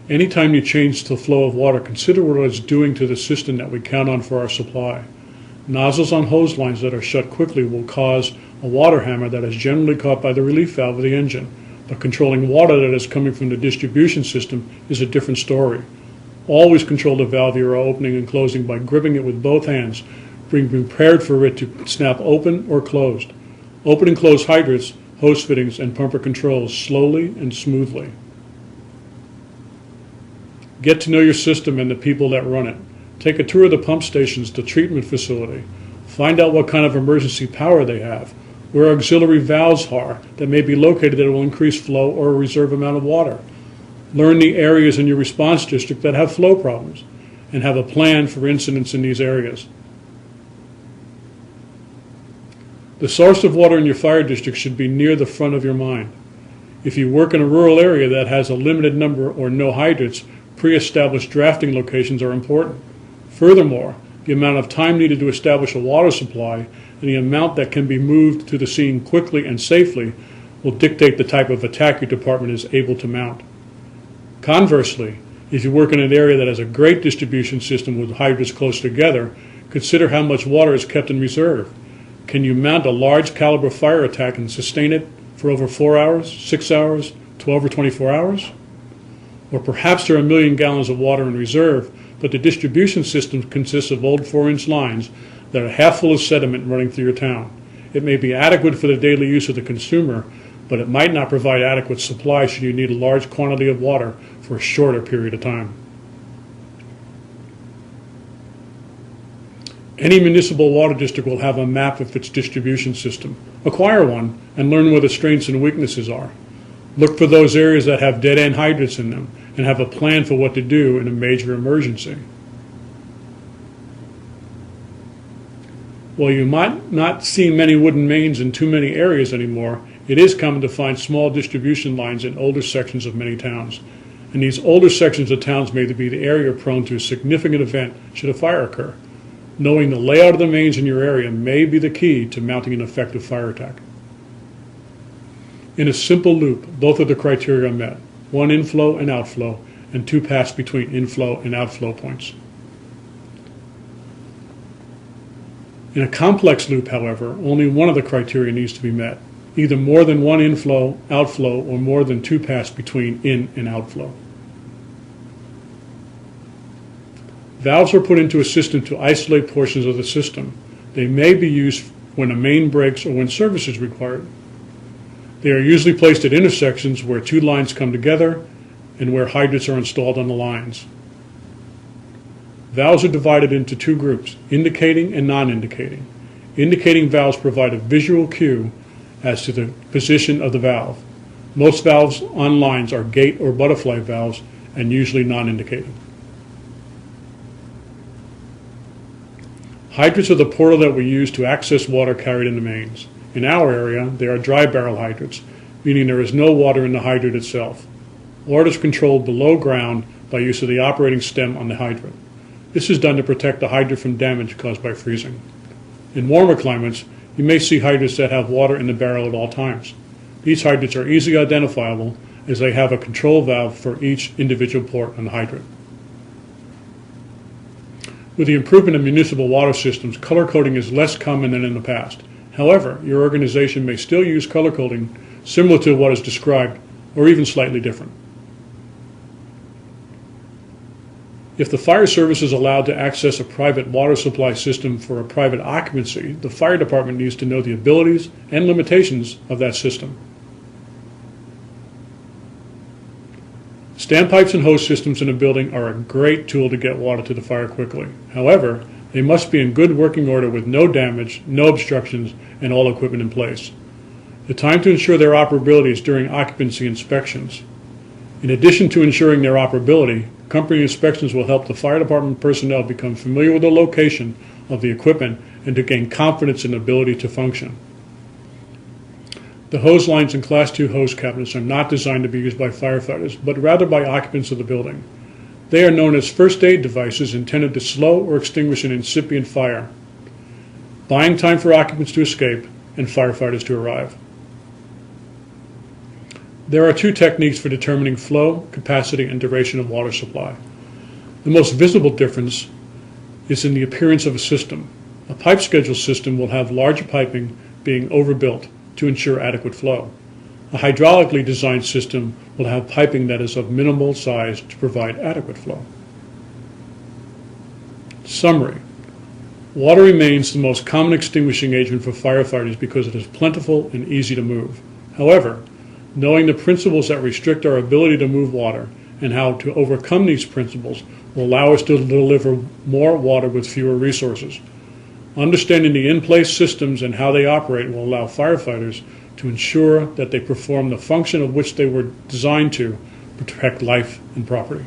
Anytime you change the flow of water, consider what it's doing to the system that we count on for our supply. Nozzles on hose lines that are shut quickly will cause a water hammer that is generally caught by the relief valve of the engine, but controlling water that is coming from the distribution system is a different story. Always control the valve you are opening and closing by gripping it with both hands, being prepared for it to snap open or closed. Open and close hydrants, hose fittings, and pumper controls slowly and smoothly. Get to know your system and the people that run it. Take a tour of the pump stations, the treatment facility. Find out what kind of emergency power they have, where auxiliary valves are that may be located that will increase flow or a reserve amount of water. Learn the areas in your response district that have flow problems and have a plan for incidents in these areas. The source of water in your fire district should be near the front of your mind. If you work in a rural area that has a limited number or no hydrants, pre-established drafting locations are important. Furthermore, the amount of time needed to establish a water supply and the amount that can be moved to the scene quickly and safely will dictate the type of attack your department is able to mount. Conversely, if you work in an area that has a great distribution system with hydrants close together, consider how much water is kept in reserve. Can you mount a large caliber fire attack and sustain it for over 4 hours, 6 hours, 12 or 24 hours? Or perhaps there are 1 million gallons of water in reserve, but the distribution system consists of old 4-inch lines that are half full of sediment running through your town. It may be adequate for the daily use of the consumer, but it might not provide adequate supply should you need a large quantity of water for a shorter period of time. Any municipal water district will have a map of its distribution system. Acquire one and learn where the strengths and weaknesses are. Look for those areas that have dead-end hydrants in them and have a plan for what to do in a major emergency. While you might not see many wooden mains in too many areas anymore, it is common to find small distribution lines in older sections of many towns. And these older sections of towns may be the area prone to a significant event should a fire occur. Knowing the layout of the mains in your area may be the key to mounting an effective fire attack. In a simple loop, both of the criteria are met: 1 inflow and outflow, and 2 pass between inflow and outflow points. In a complex loop, however, only one of the criteria needs to be met: either more than 1 inflow, outflow, or more than 2 pass between in and outflow. Valves are put into a system to isolate portions of the system. They may be used when a main breaks or when service is required. They are usually placed at intersections where 2 lines come together and where hydrants are installed on the lines. Valves are divided into 2 groups, indicating and non-indicating. Indicating valves provide a visual cue as to the position of the valve. Most valves on lines are gate or butterfly valves and usually non-indicating. Hydrants are the portal that we use to access water carried in the mains. In our area, they are dry barrel hydrants, meaning there is no water in the hydrant itself. Water is controlled below ground by use of the operating stem on the hydrant. This is done to protect the hydrant from damage caused by freezing. In warmer climates, you may see hydrants that have water in the barrel at all times. These hydrants are easily identifiable as they have a control valve for each individual port on the hydrant. With the improvement of municipal water systems, color coding is less common than in the past. However, your organization may still use color coding similar to what is described, or even slightly different. If the fire service is allowed to access a private water supply system for a private occupancy, the fire department needs to know the abilities and limitations of that system. Standpipes and hose systems in a building are a great tool to get water to the fire quickly. However, they must be in good working order with no damage, no obstructions, and all equipment in place. The time to ensure their operability is during occupancy inspections. In addition to ensuring their operability, company inspections will help the fire department personnel become familiar with the location of the equipment and to gain confidence in the ability to function. The hose lines and Class II hose cabinets are not designed to be used by firefighters, but rather by occupants of the building. They are known as first aid devices intended to slow or extinguish an incipient fire, buying time for occupants to escape and firefighters to arrive. There are two techniques for determining flow, capacity, and duration of water supply. The most visible difference is in the appearance of a system. A pipe schedule system will have larger piping being overbuilt to ensure adequate flow. A hydraulically designed system will have piping that is of minimal size to provide adequate flow. Summary. Water remains the most common extinguishing agent for firefighters because it is plentiful and easy to move. However, knowing the principles that restrict our ability to move water and how to overcome these principles will allow us to deliver more water with fewer resources. Understanding the in-place systems and how they operate will allow firefighters to ensure that they perform the function of which they were designed to protect life and property.